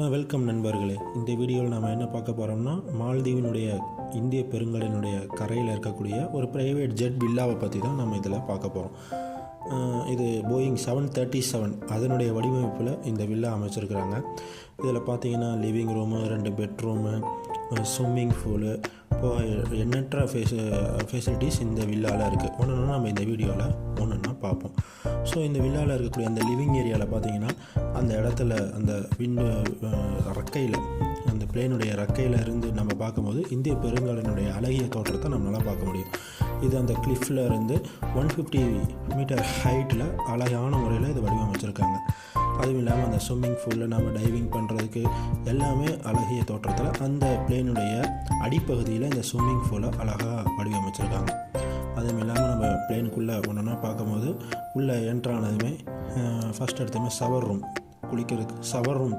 Welcome நண்பர்களே. இந்த வீடியோவில் நம்ம என்ன பார்க்க போகிறோம்னா, மால்தீவினுடைய இந்திய பெருங்கடலினுடைய கரையில் இருக்கக்கூடிய ஒரு ப்ரைவேட் ஜெட் வில்லாவை பற்றி தான் நம்ம இதில் பார்க்க போகிறோம். இது போயிங் 737 அதனுடைய வடிவமைப்பில் இந்த வில்லா அமைச்சிருக்கிறாங்க. இதில் பார்த்தீங்கன்னா living room, 2 bedroom, swimming pool, இப்போது எண்ணற்ற ஃபெசிலிட்டிஸ் இந்த வில்லாவில் இருக்குது. ஒன்று நம்ம இந்த வீடியோவில் ஒன்றுன்னா பார்ப்போம். ஸோ இந்த வில்லாவில் இருக்கக்கூடிய அந்த லிவிங் ஏரியாவில் பார்த்தீங்கன்னா, அந்த இடத்துல அந்த ரெக்கையில், அந்த பிளேனுடைய ரெக்கையில் இருந்து நம்ம பார்க்கும்போது இந்திய பெருங்கடலினுடைய அழகிய தோற்றத்தை நம்மளால் பார்க்க முடியும். இது அந்த கிளிஃபில் இருந்து 150 மீட்டர் ஹைட்டில் அழகான முறையில் இது வடிவமைச்சிருக்காங்க. அதுவும் இல்லாமல் அந்த ஸ்விம்மிங் பூலில் நம்ம டைவிங் பண்ணுறதுக்கு எல்லாமே அழகிய தோற்றத்தில் அந்த பிளேனுடைய அடிப்பகுதியில் இந்த ஸ்விம்மிங் பூலை அழகாக வடிவமைச்சிருக்காங்க. அதுவும் இல்லாமல் நம்ம பிளேனுக்குள்ளே ஒன்றுனா பார்க்கும்போது உள்ளே என்ட்ரானதுமே ஃபஸ்ட் எடுத்தோமே ஷவர் ரூம், குளிக்கிறதுக்கு ஷவர் ரூம்